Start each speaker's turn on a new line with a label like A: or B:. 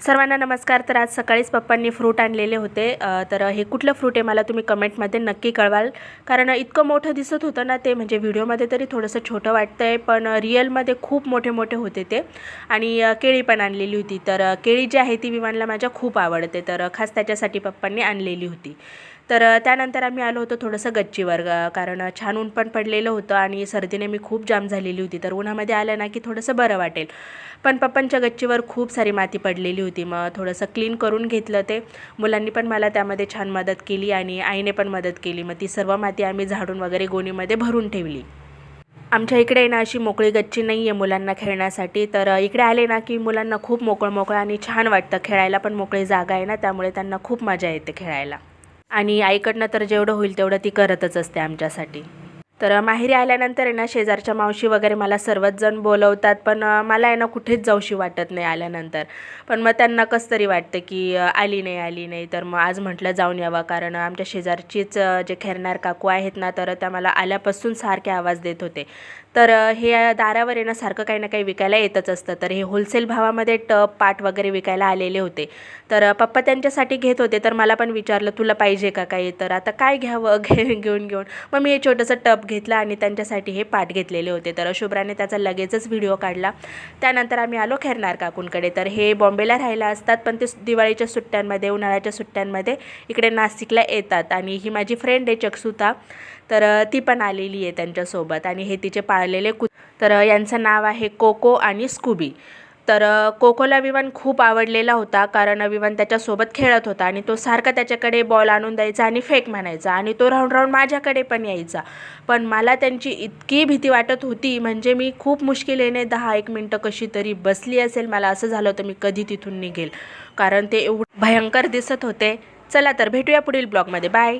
A: सर्वांना नमस्कार। तर आज सकाळीच पप्पांनी फ्रूट आणलेले होते। तर हे कुठलं फ्रूट आहे मला तुम्ही कमेंटमध्ये नक्की कळवाल, कारण इतकं मोठं दिसत होतं ना ते, म्हणजे व्हिडिओमध्ये तरी थोडंसं छोटं वाटतंय पण रिअलमध्ये खूप मोठे मोठे होते ते। आणि केळी पण आणलेली होती। तर केळी जी आहे ती विमानला माझ्या खूप आवडते, तर खास त्याच्यासाठी पप्पांनी आणलेली होती। तर त्यानंतर आम्ही आलो होतो थोडंसं गच्चीवर, कारण छान ऊन पण पडलेलं होतं आणि सर्दीने मी खूप जाम झालेली होती। तर उन्हामध्ये आलं ना की थोडंसं बरं वाटेल, पण पप्पांच्या गच्चीवर खूप सारी माती पडलेली होती। मग थोडंसं क्लीन करून घेतलं ते। मुलांनी पण मला त्यामध्ये छान मदत केली आणि आईने पण मदत केली। मग ती सर्व माती आम्ही झाडून वगैरे गोणीमध्ये भरून ठेवली। आमच्या इकडे ना अशी मोकळी गच्ची नाही आहे मुलांना खेळण्यासाठी, तर इकडे आले ना की मुलांना खूप मोकळं आणि छान वाटतं खेळायला, पण मोकळी जागा आहे ना त्यामुळे त्यांना खूप मजा येते खेळायला। आणि आईकडनं तर जेवढं होईल तेवढं ती करतच असते आमच्यासाठी। तर माहेरी आल्यानंतर आहे ना शेजारच्या मावशी वगैरे मला सर्वच जण बोलवतात, पण मला आहे ना कुठेच जाऊशी वाटत नाही आल्यानंतर। पण मग त्यांना कसं तरी वाटतं की आली नाही, तर मग आज म्हटलं जाऊन यावं, कारण आमच्या शेजारचीच जे खेरणार काकू आहेत ना, तर त्या मला आल्यापासून सारखे आवाज देत होते। तर हे दारावर आहे ना सारखं काही ना काही विकायला येतच असतं। तर हे होलसेल भावामध्ये टब पाट वगैरे विकायला आलेले होते। तर पप्पा त्यांच्यासाठी घेत होते, तर मला पण विचारलं तुला पाहिजे का काही, तर आता काय घ्यावं घेऊन मग मी हे छोटंसं टब घेतलं आणि त्यांच्यासाठी हे पाट घेतलेले होते। तर शुभ्राने त्याचा लगेचच व्हिडिओ काढला। त्यानंतर आम्ही आलो खेरणार काकूंकडे। तर हे बॉम्बेला राहायला असतात, पण ते दिवाळीच्या सुट्ट्यांमध्ये उन्हाळ्याच्या सुट्ट्यांमध्ये इकडे नाशिकला येतात। आणि ही माझी फ्रेंड आहे चक्षुता, तर ती पण आलेली आहे त्यांच्यासोबत। आणि हे तिचे पाळलेले तर यांचं नाव आहे कोको आणि स्कूबी। तर कोकोला विवान खूप आवडलेला होता, कारण विवान त्याच्यासोबत खेळत होता आणि तो सारखा त्याच्याकडे बॉल आणून द्यायचा आणि फेक म्हणायचा, आणि तो राऊंड माझ्याकडे पण यायचा। पण मला त्यांची इतकी भीती वाटत होती, म्हणजे मी खूप मुश्किलीने 10-1 मिनटं कशी तरी बसली असेल। मला असं झालं होतं मी कधी तिथून निघेल, कारण ते एवढं भयंकर दिसत होते। चला तर भेटूया पुढील ब्लॉगमध्ये, बाय।